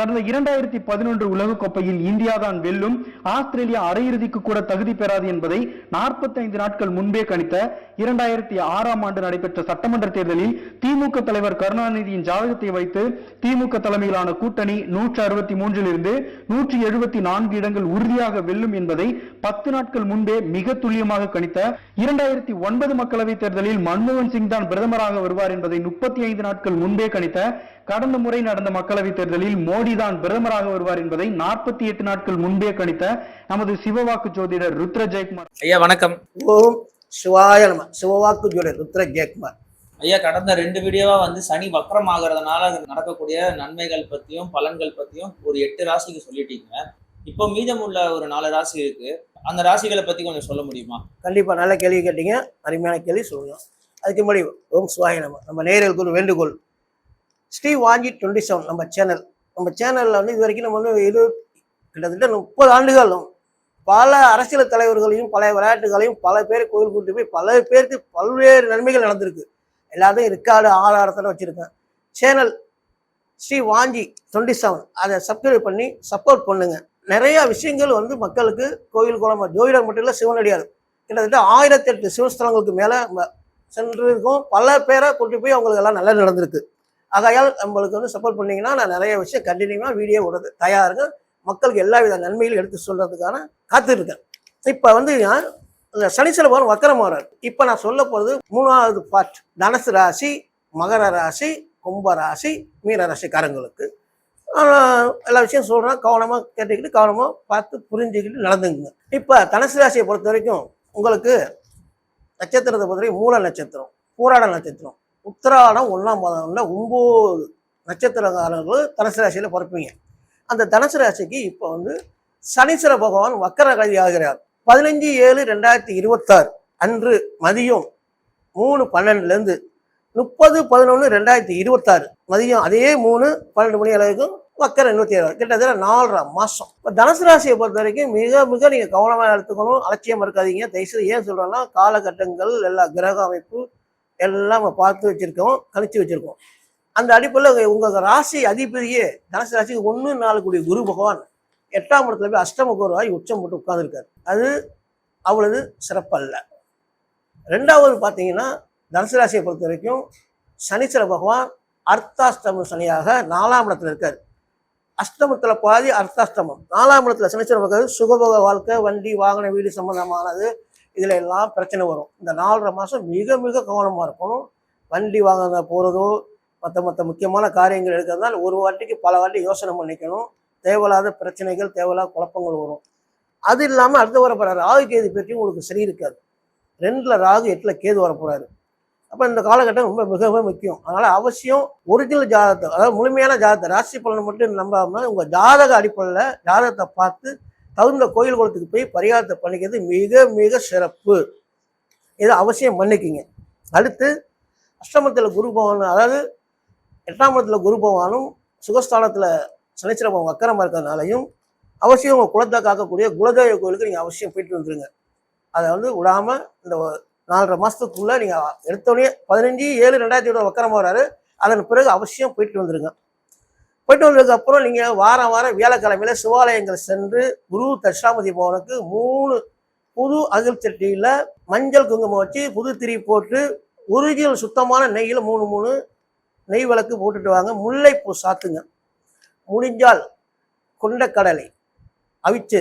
கடந்த 2011 உலகக்கோப்பையில் இந்தியா தான் வெல்லும், ஆஸ்திரேலியா அரையிறுதிக்கு கூட தகுதி பெறாது என்பதை 45 நாட்கள் முன்பே கணித்த 2006ஆம் ஆண்டு நடைபெற்ற சட்டமன்ற தேர்தலில் திமுக தலைவர் கருணாநிதியின் ஜாதகத்தை வைத்து திமுக தலைமையிலான கூட்டணி 163 174 இடங்கள் உறுதியாக வெல்லும் என்பதை 10 நாட்கள் முன்பே மிக துல்லியமாக கணித்த 2009 மக்களவைத் தேர்தலில் மன்மோகன் சிங் தான் பிரதமராக வருவார் என்பதை 35 நாட்கள் முன்பே கணித்த, கடந்த முறை நடந்த மக்களவைத் தேர்தலில் மோடி தான் பிரதமராக வருவார் என்பதை 48 நாட்கள் முன்பே கணித்த நமது சிவவாக்கு ஜோதிடர் ருத்ர ஜெயக்குமார் ஐயா வணக்கம். ஓம் சிவாய நம. சிவவாக்கு ஜோதிடர் ருத்ர ஜெயக்குமார் ஐயா, கடந்த 2 வீடியோவா சனி வக்ரம் ஆகிறதுனால நடக்கக்கூடிய நன்மைகள் பத்தியும் பலன்கள் பத்தியும் ஒரு 8 ராசிக்கு சொல்லிட்டீங்க. இப்போ மீதம் உள்ள ஒரு 4 ராசி இருக்கு. அந்த ராசிகளை பத்தி கொஞ்சம் சொல்ல முடியுமா? கண்டிப்பா, நல்ல கேள்வி கேட்டீங்க. அருமையான கேள்வி சொல்லுவோம். அதுக்கு முன்னாடி ஓம் சிவாய நம. நம்ம நேயர்களுக்கு ஒரு வேண்டுகோள். ஸ்ரீ வாஞ்சி 27 நம்ம சேனல்ல இது வரைக்கும் நம்ம கிட்டத்தட்ட 30 ஆண்டுகளும் பல அரசியல் தலைவர்களையும் பல விளையாட்டுகளையும் பல பேர் கோயில் கூட்டு போய் பல பேருக்கு பல்வேறு நன்மைகள் நடந்திருக்கு. எல்லாத்தையும் ரெக்கார்டு ஆதாரத்தோட வச்சிருக்கேன். சேனல் ஸ்ரீ வாஞ்சி 27 அதை சப்ஸ்கிரைப் பண்ணி சப்போர்ட் பண்ணுங்க. நிறைய விஷயங்கள் மக்களுக்கு கோயில் குளம் ஜோதிடம் மட்டும் இல்லை, சிவனடியார் கிட்டத்தட்ட 1008 சிவஸ்தலங்களுக்கு மேல சென்று இருக்கோம். பல பேரை கூட்டி போய் அவங்களுக்கு எல்லாம் நல்லா நடந்திருக்கு. ஆகையால் நம்மளுக்கு சப்போர்ட் பண்ணீங்கன்னா நான் நிறைய விஷயம் கண்டினியூவா வீடியோ விடுறது தயாருங்க. மக்களுக்கு எல்லா வித நன்மைகளும் எடுத்து சொல்றதுக்கான காத்துருக்கேன். இப்ப இந்த சனீஸ்வர பகவான் வக்கரமாறார். இப்ப நான் சொல்ல போறது 3வது பார்ட். தனுசு ராசி, மகர ராசி, கும்ப ராசி, மீன ராசிக்காரங்களுக்கு எல்லா விஷயம் சொல்றேன். கவனமா கேட்டுக்கிட்டு கவனமா பார்த்து புரிஞ்சுக்கிட்டு நடந்துங்க. இப்ப தனுசு ராசியை பொறுத்த வரைக்கும் உங்களுக்கு நட்சத்திரத்தை பொறுத்த வரைக்கும் மூல நட்சத்திரம், பூராட நட்சத்திரம், உத்திராடம் 1ஆம் மாதம்ல 9 நட்சத்திரக்காரர்கள் தனுசு ராசியில பிறப்பீங்க. அந்த தனுசு ராசிக்கு இப்போ சனீஸ்வர பகவான் வக்கரகதி ஆகிறார். 15/7/2026 அன்று மதியம் 3:12 30/11/2026 மதியம் அதே 3:12 மணி அளவுக்கும் வக்கரம் 27 கிட்டத்தட்ட 4.5 மாசம். இப்போ தனுசு ராசியை பொறுத்த வரைக்கும் மிக மிக நீங்க கவனமா எடுத்துக்கணும். அலட்சியம் இருக்காதீங்க தயவுசெய்து. ஏன் சொல்றேன்னா காலகட்டங்கள் எல்லா கிரக அமைப்பு எல்லாம் நம்ம பார்த்து வச்சிருக்கோம், கணிச்சு வச்சிருக்கோம். அந்த அடிப்படையில் உங்க ராசி அதிபதியே தனுசு ராசிக்கு 1-4 கூடிய குரு பகவான் 8ஆம் இடத்துல போய் அஷ்டம குருவாய் உச்சம் போட்டு உட்கார்ந்துருக்காரு. அது அவ்வளவு சிறப்பல்ல. 2வது பார்த்தீங்கன்னா தனுசு ராசியை பொறுத்த வரைக்கும் சனீஸ்வர பகவான் அர்த்தாஷ்டம சனியாக 4ஆம் இடத்துல இருக்காரு. அஷ்டமத்துல பாதி அர்த்தாஷ்டமம். 4ஆம் இடத்துல சனீஸ்வர பகவான் சுகபோக வாழ்க்கை, வண்டி வாகன வீடு சம்பந்தமானது இதுல எல்லாம் பிரச்சனை வரும். இந்த 4.5 மாசம் மிக மிக கவனமா இருக்கணும். வண்டி வாங்க போறதோ மற்ற முக்கியமான காரியங்கள் எடுக்கிறதுனால ஒரு வாட்டிக்கு பல வாட்டி யோசனை பண்ணிக்கணும். தேவையில்லாத பிரச்சனைகள், தேவையில்லாத குழப்பங்கள் வரும். அது இல்லாம அடுத்த வரப்போற ராகு கேது பற்றி உங்களுக்கு சரி இருக்காது. 2ல ராகு 8ல கேது வரப்போறாரு. அப்ப இந்த காலகட்டம் ரொம்ப மிகவும் முக்கியம். அதனால அவசியம் ஒரிஜினல் ஜாதகத்தை, அதாவது முழுமையான ஜாதகத்தை, ராசி பலனை மட்டும் நம்பாம உங்க ஜாதக அடிப்படையில ஜாதகத்தை பார்த்து தகுந்த கோயில் குளத்துக்கு போய் பரிகாரத்தை பண்ணிக்கிறது மிக மிக சிறப்பு. இதை அவசியம் பண்ணிக்கிங்க. அடுத்து அஷ்டமத்துல குரு பகவான், அதாவது 8ஆம் இடத்துல குரு பகவானும் சுகஸ்தானத்துல சனீஸ்வர பகவான் வக்கரமா இருக்கிறதுனாலையும் அவசியம் உங்க குலத்தை காக்கக்கூடிய குலதெய்வ கோயிலுக்கு நீங்க அவசியம் போயிட்டு வந்துருங்க. அதை விடாம இந்த 4.5 மாசத்துக்குள்ள நீங்க எடுத்தோடனே 15/7/2026 வக்கரமா வராரு. அதன் பிறகு அவசியம் போயிட்டு வந்துருங்க. போயிட்டு வந்ததுக்கு அப்புறம் நீங்க வாரம் வியாழக்கிழமையில சிவாலயங்கள் சென்று குரு தட்சிணாமூர்த்தி பவனுக்கு 3 புது அகல் சட்டியில மஞ்சள் குங்குமம் வச்சு புது திரி போட்டு ஒரிஜினல் சுத்தமான நெய்யில 3 நெய் விளக்கு போட்டுட்டு வாங்க. முல்லைப்பூ சாத்துங்க. முடிஞ்சால் கொண்டக்கடலை அவிச்சு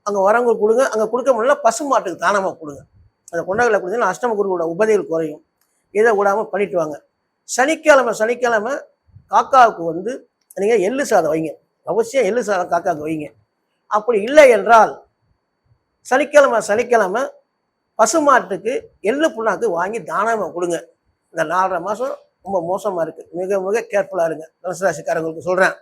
அங்க வரவங்க கொடுங்க. அங்க கொடுக்க முடியல பசுமாட்டுக்கு தானமா கொடுங்க. அந்த கொண்டக்கடலை கொடுத்தீங்கன்னா அஷ்டம குருவோட உபதைகள் குறையும். இதை விடாம பண்ணிட்டு வாங்க. சனிக்கிழமை காக்காவுக்கு நீங்க எள்ளு சாதம் வைங்க. அவசியம் எள்ளு சாதம் காக்காவுக்கு வைங்க. அப்படி இல்லை என்றால் சனிக்கிழமை பசுமாட்டுக்கு எள்ளு புண்ணாக்கு வாங்கி தானமா கொடுங்க. இந்த 4.5 மாசம் ரொம்ப மோசமா இருக்கு. மிக மிக கேர்ஃபுல்லா இருங்க. தனுசு ராசிக்காரங்களுக்கு சொல்றேன்.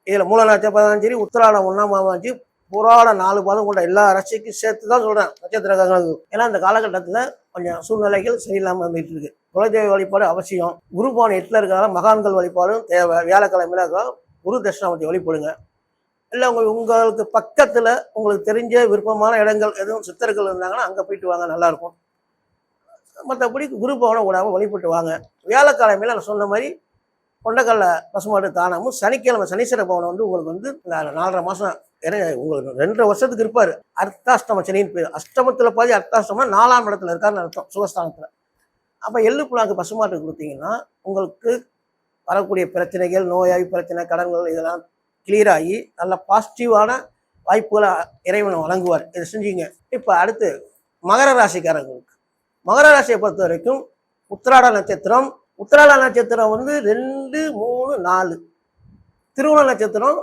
இதுல மூல நட்சத்திரம் சரி, உத்திராடம் 1ஆம் மாதம், புராட 4 பாதம் கொண்ட எல்லா ராசிக்கும் சேர்த்து தான் சொல்றேன் நட்சத்திரங்களுக்கு. ஏன்னா இந்த காலகட்டத்துல கொஞ்சம் சூழ்நிலைகள் சரியில்லாம வந்துட்டு இருக்கு. குலதெய்வ வழிபாடு அவசியம். குரு பகவான் 8ல இருக்கிறாங்க. மகான்கள் வழிபாடும் தேவை. வியாழக்கிழமையில குரு தட்சிணாமூர்த்தி வழிபடுங்க. இல்லை உங்களுக்கு பக்கத்துல உங்களுக்கு தெரிஞ்ச விருப்பமான இடங்கள் எதுவும் சித்தர்கள் இருந்தாங்கன்னா அங்க போயிட்டு வாங்க, நல்லா இருக்கும். மற்றபடி குரு பகவானை விடாம வழிபட்டு வாங்க. வியாழக்கிழமையில நான் சொன்ன மாதிரி கொண்டக்கடலை பசுமாட்டு தானமும் சனிக்கிழமை சனீஸ்வர பவன் வந்து உங்களுக்கு வந்து இந்த 4.5 மாசம் உங்களுக்கு 2.5 வருஷத்துக்கு இருப்பாரு. அர்த்தாஷ்டம சனின்னு பேர். அஷ்டமத்துல பாதி அர்த்தாஷ்டமம் 4ஆம் இடத்துல இருக்காருன்னு அர்த்தம் சுகஸ்தானத்துல. அப்ப எள்ளு புண்ணாக்கு பசுமாட்டு கொடுத்தீங்கன்னா உங்களுக்கு வரக்கூடிய பிரச்சனைகள், நோயாளி பிரச்சனை, கடன்கள் இதெல்லாம் கிளியர் ஆகி நல்ல பாசிட்டிவான வாய்ப்புகளை இறைவன் வழங்குவார். இதை செஞ்சீங்க. இப்போ அடுத்து மகர ராசிக்காரங்களுக்கு, மகர ராசியை பொறுத்த வரைக்கும் உத்திராட நட்சத்திரம். உத்திராட நட்சத்திரம் வந்து 2, 3, 4. திருவோண நட்சத்திரம்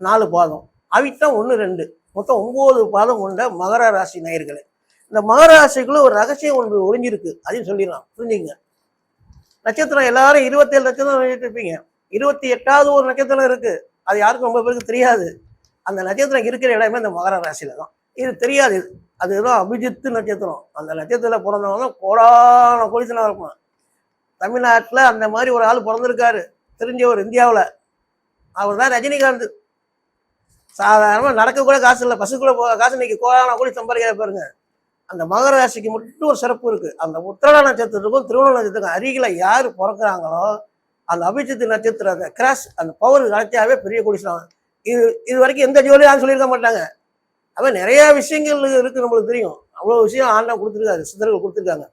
4 பாதம். அவிட்டம் 1, 2 மொத்தம் 9 பாதம் கொண்ட மகர ராசி நேயர்களே. இந்த மகர ராசிக்குள்ள ஒரு ரகசியம் ஒன்று ஒளிஞ்சிருக்கு, அதையும் சொல்லிடலாம், புரிஞ்சுங்க. நட்சத்திரம் எல்லாரும் 27 நட்சத்திரம் இருப்பீங்க. 28வது ஒரு நட்சத்திரம் இருக்கு, அது யாருக்கும் ரொம்ப பேருக்கு தெரியாது. அந்த நட்சத்திரம் இருக்கிற இடமே இந்த மகர ராசியில தான். இது தெரியாது, அதுதான் அபிஜித்து நட்சத்திரம். அந்த நட்சத்திரத்தில் பிறந்தவங்க கோடான கோடிசனா இருப்பான். தமிழ்நாட்டில் அந்த மாதிரி ஒரு ஆள் பிறந்திருக்காரு, தெரிஞ்சவர் இந்தியாவில். அவர் தான் ரஜினிகாந்த். சாதாரணமாக நடக்க கூட காசு இல்லை, பஸ்ஸு கூட காசு இன்னைக்கு கோடான கோடி சம்பாதிக்கிற பாருங்க. அந்த மகர ராசிக்கு மட்டும் ஒரு சிறப்பு இருக்கு. அந்த உத்திராட நட்சத்திரத்துக்கும் திருவோண நட்சத்திரத்துக்கும் அருகில யார் பிறக்கிறாங்களோ அந்த அபிஜித்து நட்சத்திர கிராஸ் அந்த பவர் கிடைச்சாவே பெரிய கோடீஸ்வரன். இது வரைக்கும் எந்த ஜோலியும் யாரும் சொல்லியிருக்க மாட்டாங்க. அவன் நிறைய விஷயங்கள் இருக்கு, நம்மளுக்கு தெரியும். அவ்வளோ விஷயம் ஆண்டவன் கொடுத்துருக்காரு, சித்தர்கள் கொடுத்துருக்காங்க.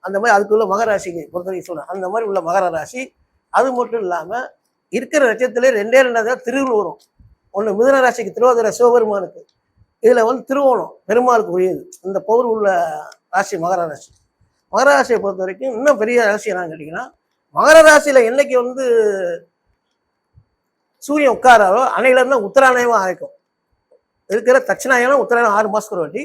அந்த மாதிரி அதுக்குள்ள மகர ராசிக்கு பொறுத்த வரைக்கும் சொல்றேன். அந்த மாதிரி உள்ள மகர ராசி. அது மட்டும் இல்லாமல் இருக்கிற நட்சத்திரத்திலே 2 திருவுள் வரும். ஒன்று மிதுன ராசிக்கு திருவாதிரை சிவபெருமானுக்கு, இதில் வந்து திருவோணம் பெருமாளுக்கு உரியது. இந்த பௌர் உள்ள ராசி மகர ராசி. மகர ராசியை பொறுத்த வரைக்கும் இன்னும் பெரிய ராசி என்னன்னு கேட்டிங்கன்னா, மகர ராசியில் என்னைக்கு வந்து சூரியன் உட்காராரோ அன்னையிலேருந்து உத்தராயணமாக ஆயிக்கும். இருக்கிற தட்சிணாயனம் உத்தராயணம் 6 மாதத்துக்கு ஒரு வாட்டி.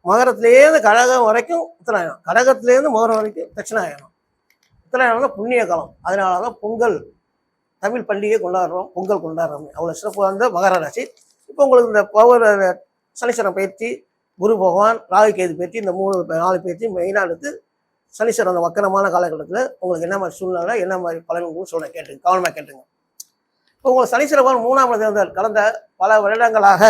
மகரத்துலேருந்து கடகம் வரைக்கும் உத்தராயணம், கடகத்துலேருந்து மகரம் வரைக்கும் தட்சிணாயனம். உத்தராயணம் தான் புண்ணிய காலம். அதனால தான் பொங்கல் தமிழ் பண்டிகை கொண்டாடுறோம், பொங்கல் கொண்டாடுறோம். அவ்வளோ சிறப்பு வாய்ந்த மகர ராசி. இப்போ உங்களுக்கு இந்த பவர் சனீஸ்வரன் பயிற்சி, குரு பகவான், ராகு கேது பயிற்சி, இந்த 3-4 பயிற்சி மெயினாக எடுத்து சனீஸ்வரன் அந்த வக்கரமான காலகட்டத்தில் உங்களுக்கு என்ன மாதிரி சூழ்நிலை, என்ன மாதிரி பலன்களும் சொல்ல கேட்டுங்க, கவனமாக கேட்டுங்க. இப்போ உங்களுக்கு சனீஸ்வர பகவான் 3ஆம் இடத்துல இருந்தார். கடந்த பல வருடங்களாக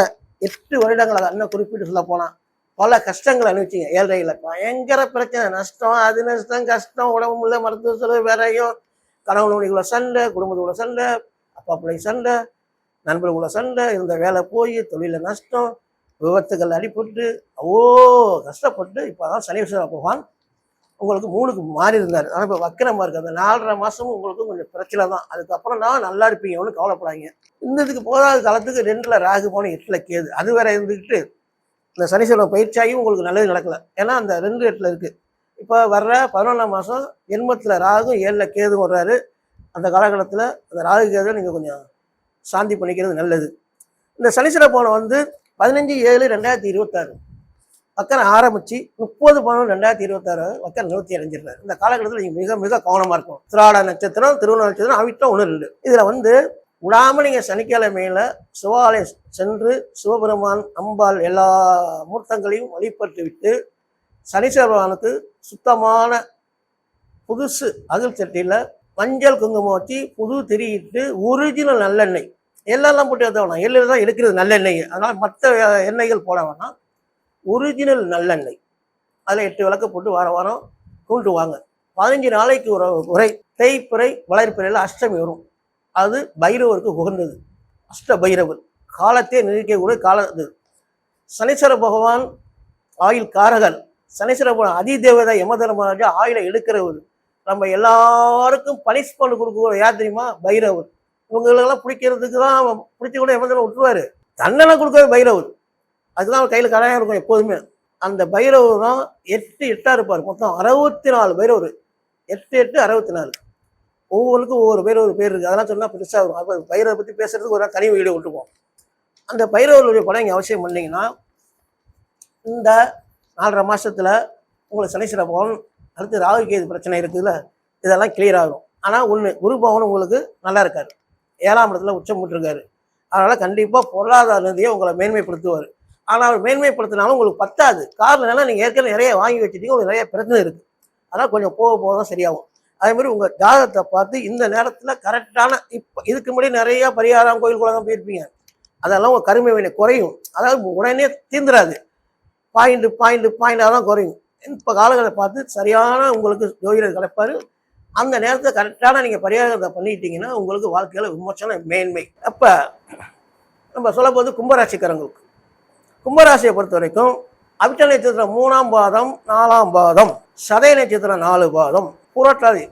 8 வருடங்களாக இன்னும் குறிப்பிட்டு சொல்ல போனால் பல கஷ்டங்கள் அனுபவிச்சிங்க. ஏழ்றையில் பயங்கர பிரச்சனை, நஷ்டம், அது நஷ்டம், கஷ்டம், உடம்பு முடியல, மருத்துவ செலவு, வேறையும் கணவனுடைய சண்டை, குடும்பத்தோட சண்டை, அப்பா பிள்ளை சண்டை, நண்பர்களோட சண்டை, இருந்த வேலை போய் தொழில நஷ்டம், விபத்துகள் அடிபட்டு கஷ்டப்பட்டு இப்போ தான் சனீஸ்வர பகவான் உங்களுக்கு 3க்கு மாறி இருந்தார். ஆனால் இப்போ வக்கிரமாக இருக்குது. அந்த 4.5 மாதமும் உங்களுக்கு கொஞ்சம் பிரச்சனை தான். அதுக்கப்புறம் தான் நல்லா இருப்பீங்க, ஒன்றும் கவலைப்படாதீங்க. இந்த இதுக்கு போதாத காலத்துக்கு 2ல் ராகு போன 8ல் கேது, அது வேற இருந்துக்கிட்டு இந்த சனீஸ்வரன் பயிற்சியாகியும் உங்களுக்கு நல்லது நடக்கலை. ஏன்னா அந்த 2 8ல் இருக்குது. இப்போ வர்ற 11ஆம் மாதம் ஜென்மத்தில் ராகும் 7ல் கேதும் வர்றாரு. அந்த காலகட்டத்தில் அந்த ராகு கேதுவை நீங்கள் கொஞ்சம் சாந்தி பண்ணிக்கிறது நல்லது. இந்த சனீஸ்வர பகவான் வந்து 15/7/2026 வக்கரம் ஆரம்பிச்சு 30/11/2026 வக்கரம் நிவர்த்தி அடைஞ்சிருக்காரு. இந்த காலகட்டத்தில் நீங்கள் மிக மிக கவனமாக இருக்கும். திராட நட்சத்திரம், திருவோண நட்சத்திரம், அவிட்டம் 1, 2. இதில் வந்து விடாமல் நீங்கள் சனிக்கிழமையில சிவாலயம் சென்று சிவபெருமான், அம்பாள் எல்லா மூர்த்தங்களையும் வழிபட்டு விட்டு சனீஸ்வர பகவானுக்கு சுத்தமான புதுசு அகல் சட்டியில் மஞ்சள் குங்குமம் வச்சு புது திரியிட்டு ஒரிஜினல் நல்லெண்ணெய், எல்லாம் போட்டு ஏற்ற வேணாம், எள்ளு தான் எடுக்கிறது நல்லெண்ணெய். அதனால் மற்ற எண்ணெய்கள் போட வேணாம், ஒரிஜினல் நல்லெண்ணெய். அதில் 8 விளக்கு போட்டு வாரம் கொண்டு வாங்க. 15 நாளைக்கு ஒரு உரை. தேய்ப்பிறை வளர்ப்பிறையில் அஷ்டமி வரும். அது பைரவருக்கு உகந்தது. அஷ்ட பைரவர் காலத்தை நிர்ணயிக்கக்கூடிய கால இது. சனீஸ்வர பகவான் ஆயுள் காரகன். சனீஸ்வர பகவான் அதிதேவதை யமதர்மராஜா ஆயுளை எடுக்கிறவர். நம்ம எல்லாருக்கும் பனிஷ்மெண்ட் கொடுக்குற யார் தெரியுமா? பைரவர். இவங்களெல்லாம் பிடிக்கிறதுக்கு தான் பிடிச்சி கூட யமதர்மன் விட்டுருவாரு. தண்டனை கொடுக்குறது பைரவர். அதுதான் அவர் கையில் கரையாக இருக்கும் எப்போதுமே. அந்த பைரவர் தான் 8 8 இருப்பார். மொத்தம் 64 பைரவர். 8 8 64. ஒவ்வொருக்கும் ஒவ்வொரு பைரவர் பேர் இருக்குது. அதெல்லாம் சொன்னால் பெருசாக வரும். அப்போ பைரவரை பற்றி பேசுறதுக்கு ஒரு தனி வீடியோ விட்டுப்போம். அந்த பைரவருடைய படம் இங்கே அவசியம் பண்ணிங்கன்னா இந்த 4.5 மாதத்தில் உங்களுக்கு சனீஸ்வர பகவான், அடுத்து ராகு கேது பிரச்சனை இருக்குதுல்ல, இதெல்லாம் கிளியர் ஆகும். ஆனால் ஒன்று, குரு பகவான் உங்களுக்கு நல்லா இருக்காரு, 7ஆம் இடத்துல உச்சம் போட்டிருக்காரு. அதனால் கண்டிப்பாக பொருளாதார நிதியை உங்களை மேன்மைப்படுத்துவார். ஆனால் அவர் மேன்மைப்படுத்தினாலும் உங்களுக்கு பத்தாது. காரணம் என்னன்னா, நீங்கள் ஏற்கனவே நிறைய வாங்கி வச்சுட்டீங்க, உங்களுக்கு நிறைய பிரச்சனை இருக்குது. அதனால் கொஞ்சம் போக போக தான் சரியாகும். அதே மாதிரி உங்கள் ஜாதகத்தை பார்த்து இந்த நேரத்தில் கரெக்டான, இப்போ இதுக்கு முன்னாடி நிறையா பரிகாரம் கோயில் குளம் போயிருப்பீங்க, அதெல்லாம் உங்கள் கருமை வினை குறையும். அதாவது உடனே தீர்ந்துடாது, பாயிண்டாக தான் குறையும். இப்போ காலங்களை பார்த்து சரியான உங்களுக்கு ஜோதிடர் கிடைப்பார். அந்த நேரத்தை கரெக்டான நீங்கள் பரிகாரத்தை பண்ணிட்டீங்கன்னா உங்களுக்கு வாழ்க்கையில் விமோசன மேன்மை. அப்போ நம்ம சொல்ல போது கும்பராசிக்காரங்களுக்கு, கும்பராசியை பொறுத்த வரைக்கும் அவிட்ட நட்சத்திரம் 3ஆம் பாதம் 4ஆம் பாதம், சதய நட்சத்திரம் 4 பாதம், புரட்டாதி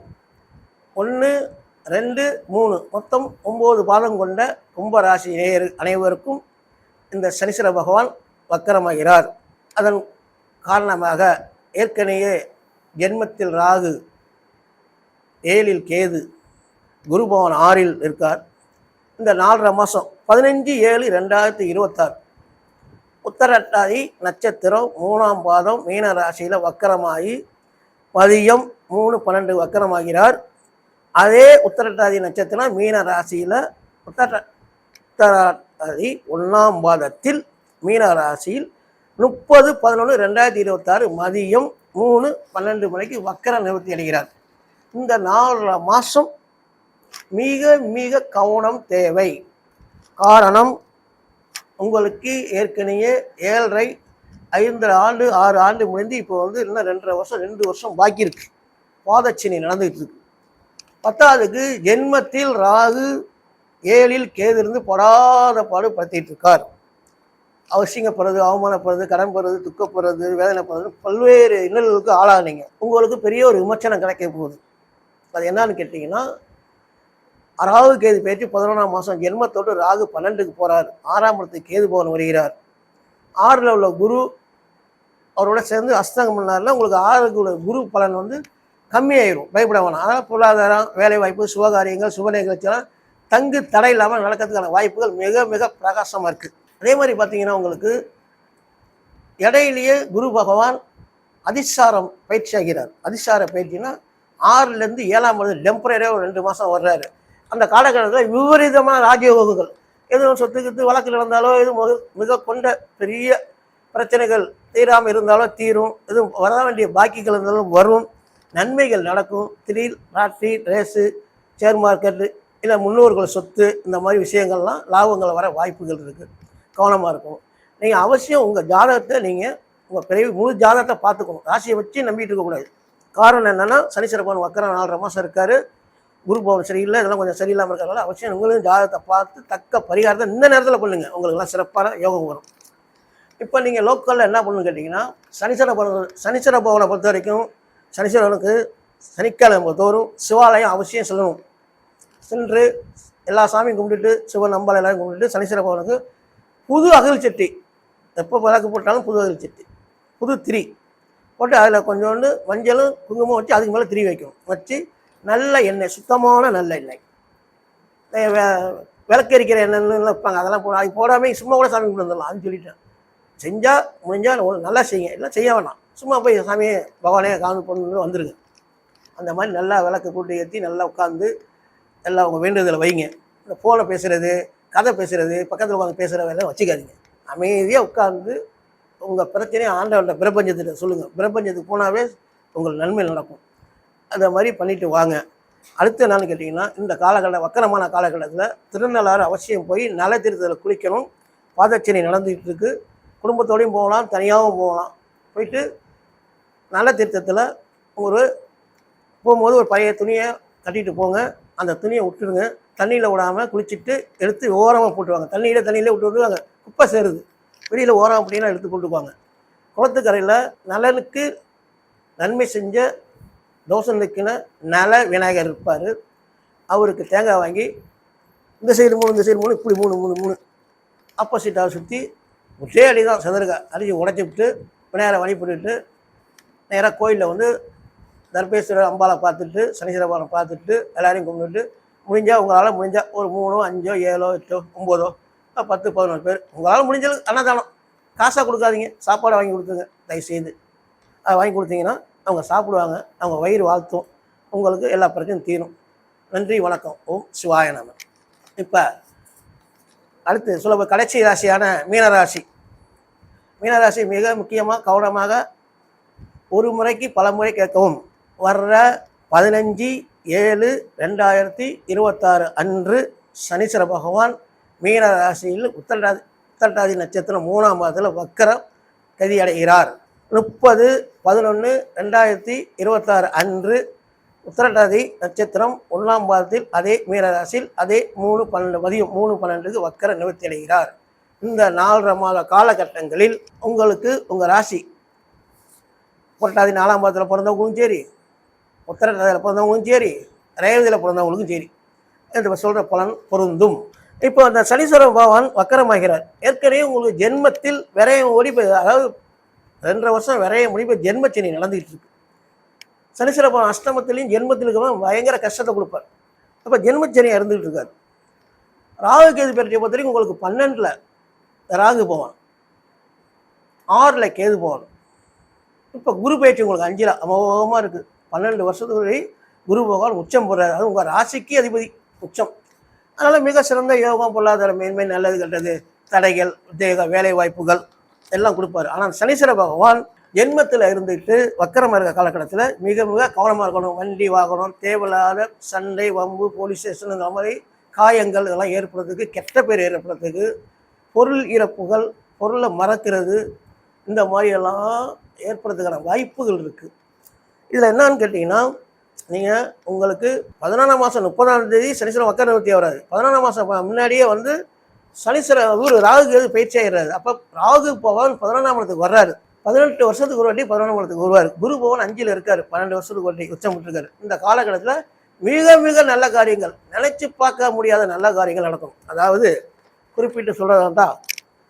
1 2 3 மொத்தம் 9 பாதம் கொண்ட கும்பராசி நேயர் அனைவருக்கும் இந்த சனீஸ்வர பகவான் வக்கரமாகிறார். அதன் காரணமாக ஏற்கனவே ஜென்மத்தில் ராகு, 7ல் கேது, குரு பகவான் 6ல் இருக்கார். இந்த 4.5 மாதம் 15/7/2026 உத்தரட்டாதி நட்சத்திரம் 3ஆம் பாதம் மீன ராசியில் வக்கரமாகி மதியம் 3:12 வக்கரமாகிறார். அதே உத்தரட்டாதி நட்சத்திரம் மீன ராசியில் உத்தரட்டாதி 1ஆம் பாதத்தில் மீன ராசியில் 30/11/2026 மதியம் 3:12 மணிக்கு வக்கர நிவர்த்தி அடைகிறார். இந்த 4 மாதம் மிக மிக கவனம் தேவை. காரணம், உங்களுக்கு ஏற்கனவே 7.5 5 ஆண்டு 6 ஆண்டு முடிந்து இப்போ இன்னும் 2 வருஷம் பாக்கி இருக்கு. பாதச்சினி நடந்துகிட்டு இருக்கு. 10ஆவதுக்கு ஜென்மத்தில் ராகு 7ல் கேது இருந்து படாத பாடு படுத்திட்டு இருக்கார். அவசியப்படுறது, அவமானப்படுறது, கடன் போடுறது, துக்கப்படுறது, வேதனைப்படுறது, பல்வேறு இன்னல்களுக்கு ஆளானீங்க. உங்களுக்கு பெரிய ஒரு விமர்சனம் கிடைக்க போகுது. அது என்னன்னு கேட்டிங்கன்னா, ராகு கேது பேச்சு 11ஆம் மாதம் ஜென்மத்தோடு ராகு 12க்கு போகிறார். 6ஆம் இடத்துக்கு கேது பகவான் வருகிறார். 6ல் உள்ள குரு அவரோட சேர்ந்து அஸ்தங்கம் பண்ணார்ல, உங்களுக்கு 6க்கு உள்ள குரு பலன் கம்மியாயிரும். பயப்பட வேணாம். அதனால் பொருளாதாரம், வேலைவாய்ப்பு, சுபகாரியங்கள், சுப நிகழ்ச்சியெல்லாம் தங்கு தடை இல்லாமல் நடக்கிறதுக்கான வாய்ப்புகள் மிக மிக பிரகாசமாக இருக்குது. அதே மாதிரி பார்த்தீங்கன்னா, உங்களுக்கு இடையிலேயே குரு பகவான் அதிசாரம் பயிற்சி ஆகிறார். அதிசார பயிற்சினா 6லேருந்து 7ஆம் இடத்துல டெம்பரரியாக ஒரு 2 மாதம் வர்றாரு. அந்த காலகட்டத்தில் விபரீதமான ராஜயோகங்கள், எதுவும் சொத்துக்கிட்டு வழக்கில் இருந்தாலோ, எதுவும் மிக கொண்ட பெரிய பிரச்சனைகள் தீராமல் இருந்தாலும் தீரும், எதுவும் வர வேண்டிய பாக்கிகள் இருந்தாலும் வரும், நன்மைகள் நடக்கும். திடீர் லாட்ரி, ரேஸு, ஷேர் மார்க்கெட்டு, இல்லை முன்னோர்கள் சொத்து, இந்த மாதிரி விஷயங்கள்லாம் லாபங்கள் வர வாய்ப்புகள் இருக்குது. கவனமாக இருக்கும். நீங்கள் அவசியம் உங்கள் ஜாதகத்தை நீங்கள் உங்கள் பிறகு முழு ஜாதகத்தை பார்த்துக்கணும். ராசியை வச்சு நம்பிட்டு இருக்கக்கூடாது. காரணம் என்னென்னா, சனீஸ்வர பகவான் வக்கரம் 4.5 மாதம் இருக்கார். குரு பகவான் சரியில்லை, இதெல்லாம் கொஞ்சம் சரியில்லாமல் இருக்கிறதால அவசியம் உங்களும் ஜாதகத்தை பார்த்து தக்க பரிகாரத்தை இந்த நேரத்தில் பண்ணுங்கள். உங்களுக்குலாம் சிறப்பான யோகம் வரும். இப்போ நீங்கள் லோக்கலில் என்ன பண்ணணும்னு கேட்டிங்கன்னா, சனீஸ்வர பகவானை பொறுத்த வரைக்கும் சனீஸ்வரனுக்கு சனிக்கிழமை தோறும் சிவாலயம் அவசியம் செல்லணும். சென்று எல்லா சாமியும் கும்பிட்டுட்டு, சிவன் நம்பல் எல்லாரும் கும்பிட்டுட்டு, சனீஸ்வர பகவானுக்கு புது அகல் சட்டி, எப்போ விளக்கு போட்டாலும் புது அகல் சட்டி, புது திரி போட்டு அதில் கொஞ்சோண்டு மஞ்சளும் குங்குமம் வச்சு அதுக்கு மேலே திரி வைக்கணும். வச்சு நல்ல எண்ணெய், சுத்தமான நல்ல எண்ணெய், விளக்கரிக்கிற எண்ணெய்னு வைப்பாங்க, அதெல்லாம் அது போடாமல் சும்மா கூட சாமி கும்பிட்டு வந்துடலாம். அதுன்னு சொல்லிட்டேன். செஞ்சால் முடிஞ்சால் நல்லா செய்யுங்க, எல்லாம் செய்ய வேணாம். சும்மா போய் சாமியை பகவானே காணு பொண்ணு வந்துடுங்க. அந்த மாதிரி நல்லா விளக்கு போட்டு ஏற்றி நல்லா உட்காந்து எல்லாம் உங்கள் வேண்டுதலை வைங்க. இந்த ஃபோனை பேசுகிறது, கதை பேசுகிறது, பக்கத்தில் உட்காந்து பேசுகிற வேலையை வச்சுக்காதீங்க. அமைதியாக உட்காந்து உங்கள் பிரச்சனையை ஆண்டவன்ட்ட பிரபஞ்சத்திட்ட சொல்லுங்கள். பிரபஞ்சத்துக்கு போனாவே உங்களுக்கு நன்மை நடக்கும். அந்த மாதிரி பண்ணிவிட்டு வாங்க. அடுத்து என்னன்னு கேட்டிங்கன்னா, இந்த காலகட்டம் வக்கரமான காலகட்டத்தில் திருநள்ளாறு அவசியம் போய் நல தீர்த்தத்தில் குளிக்கணும். பாதச்சனை நடந்துகிட்டு இருக்குது. குடும்பத்தோடையும் போகலாம், தனியாகவும் போகலாம். போயிட்டு நல்ல தீர்த்தத்தில் போகும்போது ஒரு பழைய துணியை கட்டிட்டு போங்க. அந்த துணியை விட்டுருங்க. தண்ணியில் விடாமல் குளிச்சுட்டு எடுத்து ஓரமாக போட்டுவாங்க. தண்ணியிலே விட்டு விடுவாங்க. குப்பை சேருது, வெளியில் ஓரம் அப்படின்னா எடுத்து போட்டுக்குவாங்க. குளத்துக்கரையில் நலனுக்கு நன்மை செஞ்ச தோசனுக்குன்னு நல விநாயகர் இருப்பார். அவருக்கு தேங்காய் வாங்கி இந்த சைடு 3 இந்த சைடு 3 இப்படி 3 ஆப்போசிட்டாக சுற்றி ஒரே அடி தான் சதுரக அடிச்சு உடச்சி விட்டு விநாயகரை வழிபட்டுட்டு நேராக கோயிலில் தர்பேஸ்வரர் அம்பாவை பார்த்துட்டு, சனீஸ்வர பகவானை பார்த்துட்டு, எல்லாரையும் கும்பிட்டுட்டு, முடிஞ்சால் உங்களால் முடிஞ்சால் ஒரு 3 5 7 8 9 10 11 பேர் உங்களால் முடிஞ்சது அன்னதானம். காசாக கொடுக்காதீங்க, சாப்பாடை வாங்கி கொடுத்துங்க தயவுசெய்து. அதை வாங்கி கொடுத்தீங்கன்னா அவங்க சாப்பிடுவாங்க, அவங்க வயிறு வாழ்த்தும், உங்களுக்கு எல்லா பிரச்சனையும் தீரும். நன்றி, வணக்கம். ஓம் சிவாய நம. இப்போ அடுத்து சொல்ல கடைசி ராசியான மீனராசி. மீனராசி மிக முக்கியமாக கவனமாக ஒரு முறைக்கு பல முறை கேட்கவும். வர்ற 15/7/2026 அன்று சனீஸ்வர பகவான் மீன ராசியில் உத்தரட்டாதி நட்சத்திரம் 3ஆம் பாதத்தில் வக்கரம் கதி அடைகிறார். 30/11/2026 அன்று உத்திரட்டாதி நட்சத்திரம் 1ஆம் பாதத்தில் அதே மீனராசியில் அதே 3/12 மதியம் 3:12க்கு வக்கர நிவர்த்தி அடைகிறார். இந்த 4.5 மாத காலகட்டங்களில் உங்களுக்கு உங்கள் ராசி புரட்டாதி 4ஆம் பாதத்தில் பிறந்தவங்களுக்கும் சரி, உத்திரட்டாதியில் பிறந்தவங்களுக்கும் சரி, ரேவதியில் பிறந்தவங்களுக்கும் சரி என்று சொல்கிற பலன் பொருந்தும். இப்போ அந்த சனீஸ்வர பகவான் வக்கரமாகிறார். ஏற்கனவே உங்களுக்கு ஜென்மத்தில் விரயம் ஓடி போய், அதாவது 2.5 வருஷம் விரயம் ஓடி போய் ஜென்மச்சனி நடந்துகிட்டு இருக்கு. சனீஸ்வர பகவான் அஷ்டமத்திலையும் ஜென்மத்திலும் பயங்கர கஷ்டத்தை கொடுப்பார். அப்போ ஜென்மச்சனியாக இருந்துகிட்டு இருக்கார். ராகு கேது பயிற்சியை பொறுத்த வரைக்கும் உங்களுக்கு 12ல் ராகு போவான், 6ல் கேது போவான். இப்போ குரு பயிற்சி உங்களுக்கு 5ல் அமோகமாக இருக்குது. 12 வருஷத்துக்கு குரு பகவான் உச்சம் போடுறாரு. அது உங்கள் ராசிக்கு அதிபதி உச்சம். அதனால் மிக சிறந்த யோகம், பொருளாதார மேன்மை, நல்லது கெட்டது, தடைகள், உத்தியோக வேலை வாய்ப்புகள் எல்லாம் கொடுப்பாரு. ஆனால் சனீஸ்வர பகவான் ஜென்மத்தில் இருந்துட்டு வக்கரமாக இருக்க காலகட்டத்தில் மிக மிக கவனமாக இருக்கணும். வண்டி வாகனம், தேவையில்லாத சண்டை, வம்பு, போலீஸ் ஸ்டேஷன், இந்த மாதிரி காயங்கள் இதெல்லாம் ஏற்படுறதுக்கு, கெட்ட பேர் ஏற்படுறதுக்கு, பொருள் இறப்புகள், பொருளை மறக்கிறது, இந்த மாதிரியெல்லாம் ஏற்படுறதுக்கான வாய்ப்புகள் இருக்குது. இதில் என்னன்னு கேட்டிங்கன்னா, நீங்கள் உங்களுக்கு 14ஆம் மாதம் 30ஆம் தேதி சனீஸ்வரன் வக்கர நிவர்த்தி ஆகிறாரு. 14ஆம் மாதம் முன்னாடியே வந்து சனீஸ்வரர் ராகு பயிற்சி ஆகிறாரு. அப்போ ராகு பகவான் 14ஆம் இடத்துக்கு வர்றாரு. 18 வருஷத்துக்கு ஒரு வாட்டி 14ஆம் இடத்துக்கு வருவார். குரு பகவான் 5ல் இருக்காரு, 12 வருஷத்துக்கு ஒரு வாட்டி உச்சம் விட்டுருக்காரு. இந்த காலகட்டத்தில் மிக மிக நல்ல காரியங்கள், நினைச்சு பார்க்க முடியாத நல்ல காரியங்கள் நடக்கும். அதாவது குறிப்பிட்டு சொல்கிறதா தான்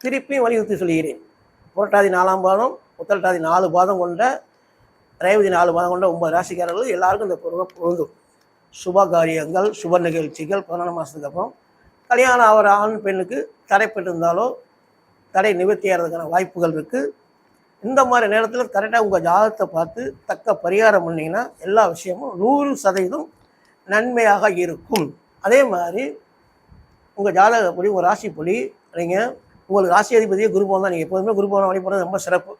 திருப்பியும் வலியுறுத்தி சொல்கிறேன். புரட்டாதி 4ஆம் பாதம், உத்திரட்டாதி 4 பாதம் கொண்ட, ரேவதி 4 பாதம் கொண்ட 9 ராசிக்காரர்கள் எல்லாருக்கும் இந்த பொருந்தும். சுப காரியங்கள், சுப நிகழ்ச்சிகள் 14 மாதத்துக்கு அப்புறம் கல்யாணம் ஆகிற ஆண் பெண்ணுக்கு தடைப்பட்டிருந்தாலோ தடை நிவர்த்தி ஆகிறதுக்கான வாய்ப்புகள் இருக்குது. இந்த மாதிரி நேரத்தில் கரெக்டாக உங்கள் ஜாதகத்தை பார்த்து தக்க பரிகாரம் பண்ணிங்கன்னா எல்லா விஷயமும் 100% நன்மையாக இருக்கும். அதே மாதிரி உங்கள் ஜாதகப்படி, உங்கள் ராசிப்படி நீங்கள் உங்களுக்கு ராசி அதிபதியே குருபவன் தான். நீங்கள் எப்போதுமே குருபவனை வழிபடுறது ரொம்ப சிறப்பு.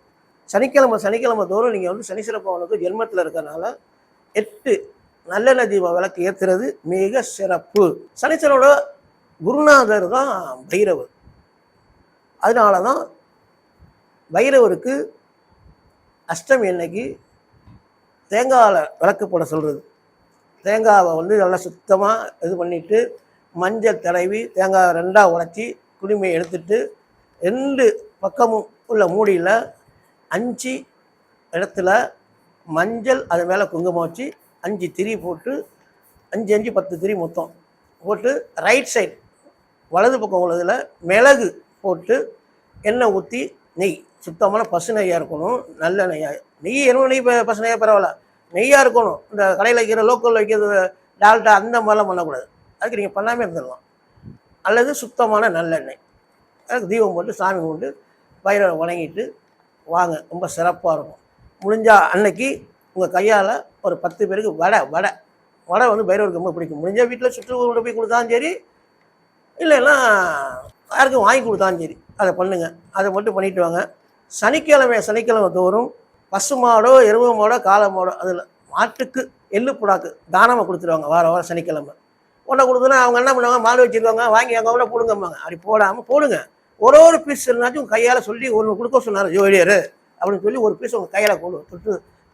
சனிக்கிழமை தோறும் நீங்கள் வந்து சனீஸ்வர பகவானுக்கு ஜென்மத்தில் இருக்கிறனால 8 நல்லெண்ணெய் தீப விளக்கு ஏற்றுறது மிக சிறப்பு. சனீஸ்வரோட குருநாதர் தான் பைரவர். அதனால தான் பைரவருக்கு அஷ்டமி அன்னைக்கு தேங்காயில் விளக்கு போட சொல்கிறது. தேங்காவை வந்து நல்லா சுத்தமாக இது பண்ணிவிட்டு மஞ்சள் தடவி தேங்காய் 2ஆக உடைச்சி குடுமையை எடுத்துட்டு 2 பக்கமும் உள்ள மூடியில் 5 இடத்துல மஞ்சள் அது மேலே குங்குமம் வச்சு 5 திரி போட்டு 5 10 திரி மொத்தம் போட்டு ரைட் சைடு வலது பக்கம் உள்ளதில் மிளகு போட்டு எண்ணெய் ஊற்றி நெய், சுத்தமான பசு நெய்யாக இருக்கணும், நல்ல நெய்யாக. நெய் என்ன நெய் பசு நெய்யாக பரவாயில்ல, நெய்யாக இருக்கணும். இந்த கடையில் வைக்கிற லோக்கலில் வைக்கிறது டால்டா அந்த மாதிரிலாம் பண்ணக்கூடாது. அதுக்கு நீங்கள் பண்ணாமல் இருந்துடலாம். அல்லது சுத்தமான நல்லெண்ணெய், அதுக்கு தீபம் போட்டு சாமி கும்பிட்டு பைரவரை வணங்கிட்டு வாங்க, ரொம்ப சிறப்பாக இருக்கும். முடிஞ்சால் அன்னைக்கு உங்கள் கையால் ஒரு 10 பேருக்கு வடை வந்து பைரவருக்கு ரொம்ப பிடிக்கும். முடிஞ்சால் வீட்டில் சுற்று போய் கொடுத்தாலும் சரி, இல்லைன்னா யாருக்கும் வாங்கி கொடுத்தாலும் சரி, அதை பண்ணுங்கள். அதை மட்டும் பண்ணிட்டு வாங்க. சனிக்கிழமை தோறும் பசுமாடோ, எருமை மாடோ, காளை மாடோ, அதில் மாட்டுக்கு எள்ளு புடாக்கு தானமாக கொடுத்துருவாங்க. வாரம் சனிக்கிழமை ஒன்றை கொடுத்தோன்னா அவங்க என்ன பண்ணுவாங்க, மாடு வச்சுருவாங்க, வாங்கி எங்கள் கூட போடுங்கம்பாங்க. அப்படி போடாமல் போடுங்க. ஒரு பீஸ் இருந்தாச்சும் உங்கள் கையால் சொல்லி ஒன்று கொடுக்க சொன்னார் ஜோதியர் அப்படின்னு சொல்லி ஒரு பீஸ் உங்கள் கையில்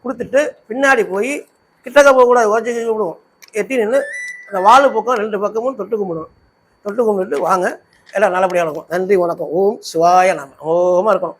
கொடுத்துட்டு பின்னாடி போய் கிட்டக்க போகக்கூடாது, உடச்சி கும்பிடுவோம். எட்டி நின்று அந்த வாழு பக்கம் 2 பக்கமும் தொட்டு கும்பிடுவோம். தொட்டு கும்பிட்டு வாங்க, எல்லாம் நல்லபடியாக இருக்கும். நன்றி, வணக்கம். ஓம் சிவாய நம. ஓமாக இருக்கணும்.